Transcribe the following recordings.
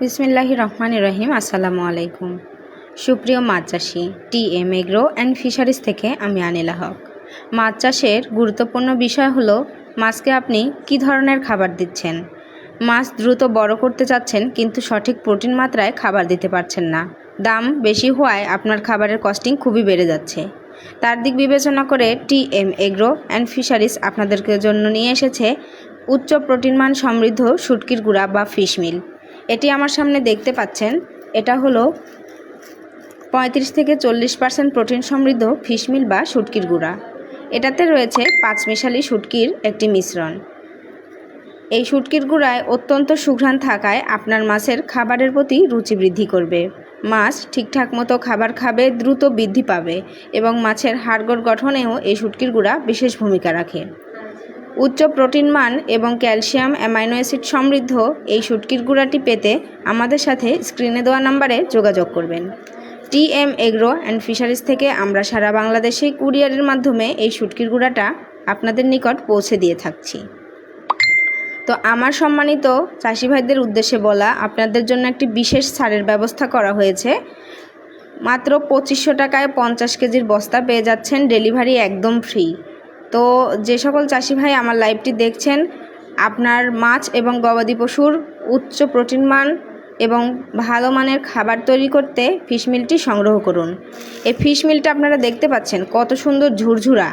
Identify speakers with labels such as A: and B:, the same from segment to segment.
A: বিসমিল্লাহির রহমানির রহিম। আসসালামু আলাইকুম। সুপ্রিয় মাছ চাষি, টিএম এগ্রো অ্যান্ড ফিশারিজ থেকে আমি আনিলা হক। মাছ চাষের গুরুত্বপূর্ণ বিষয় হলো মাছকে আপনি কী ধরনের খাবার দিচ্ছেন। মাছ দ্রুত বড় করতে চাচ্ছেন কিন্তু সঠিক প্রোটিন মাত্রায় খাবার দিতে পারছেন না। দাম বেশি হওয়ায় আপনার খাবারের কস্টিং খুবই বেড়ে যাচ্ছে। তার দিক বিবেচনা করে টিএম এগ্রো অ্যান্ড ফিশারিজ আপনাদের জন্য নিয়ে এসেছে উচ্চ প্রোটিনমান সমৃদ্ধ শুটকির গুঁড়া বা ফিশ মিল। এটি আমার সামনে দেখতে পাচ্ছেন, এটা হলো 35 থেকে 40% প্রোটিন সমৃদ্ধ ফিশ মিল বা শুটকির গুঁড়া। এটাতে রয়েছে 5 মিশালি শুটকির একটি মিশ্রণ। এই শুটকির গুঁড়ায় অত্যন্ত সুঘ্রাণ থাকায় আপনার মাছের খাবারের প্রতি রুচি বৃদ্ধি করবে। মাছ ঠিকঠাক মতো খাবার খাবে, দ্রুত বৃদ্ধি পাবে এবং মাছের হাড়গোড় গঠনেও এই শুটকির গুঁড়া বিশেষ ভূমিকা রাখে। উচ্চ প্রোটিন মান এবং ক্যালসিয়াম অ্যামাইনো অ্যাসিড সমৃদ্ধ এই শুটকির গুঁড়াটি পেতে আমাদের সাথে স্ক্রিনে দেওয়া নাম্বারে যোগাযোগ করবেন। টিএম এগ্রো অ্যান্ড ফিশারিজ থেকে আমরা সারা বাংলাদেশে কুরিয়ারের মাধ্যমে এই শুটকির গুঁড়াটা আপনাদের নিকট পৌঁছে দিয়ে থাকছি। তো আমার সম্মানিত চাষি ভাইদের উদ্দেশ্যে বলা, আপনাদের জন্য একটি বিশেষ ছাড়ের ব্যবস্থা করা হয়েছে। মাত্র 2500 টাকায় 50 কেজির বস্তা পেয়ে যাচ্ছেন, ডেলিভারি একদম ফ্রি। তো যে সকল চাষি ভাই আমার লাইভটি দেখছেন, আপনার মাছ এবং গবাদি পশুর উচ্চ প্রোটিন মান এবং ভালো মানের খাবার তৈরি করতে ফিশ মিলটি সংগ্রহ করুন। এই ফিশ মিলটা আপনারা দেখতে পাচ্ছেন কত সুন্দর ঝুরঝুরা,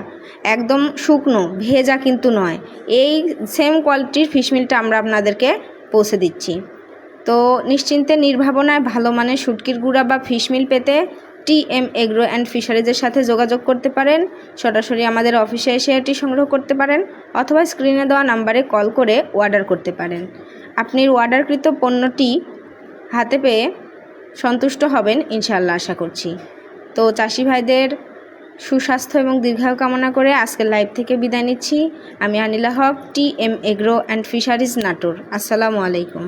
A: একদম শুকনো, ভেজা কিন্তু নয়। এই সেম কোয়ালিটির ফিশ মিলটা আমরা আপনাদেরকে পৌঁছে দিচ্ছি। তো নিশ্চিন্তে নির্ভাবনায় ভালো মানের শুটকির গুঁড়া বা ফিশ মিল পেতে টিএম এগ্রো অ্যান্ড ফিশারিজের সাথে যোগাযোগ করতে পারেন। সরাসরি আমাদের অফিসে এসে এটি সংগ্রহ করতে পারেন অথবা স্ক্রিনে দেওয়া নাম্বারে কল করে অর্ডার করতে পারেন। আপনি অর্ডারকৃত পণ্যটি হাতে পেয়ে সন্তুষ্ট হবেন ইনশাআল্লাহ, আশা করছি। তো চাষি ভাইদের সুস্বাস্থ্য এবং দীর্ঘায়ু কামনা করে আজকের লাইভ থেকে বিদায় নিচ্ছি। আমি Anila Haque, TM agro and fisheries, Natore. আসসালামু আলাইকুম।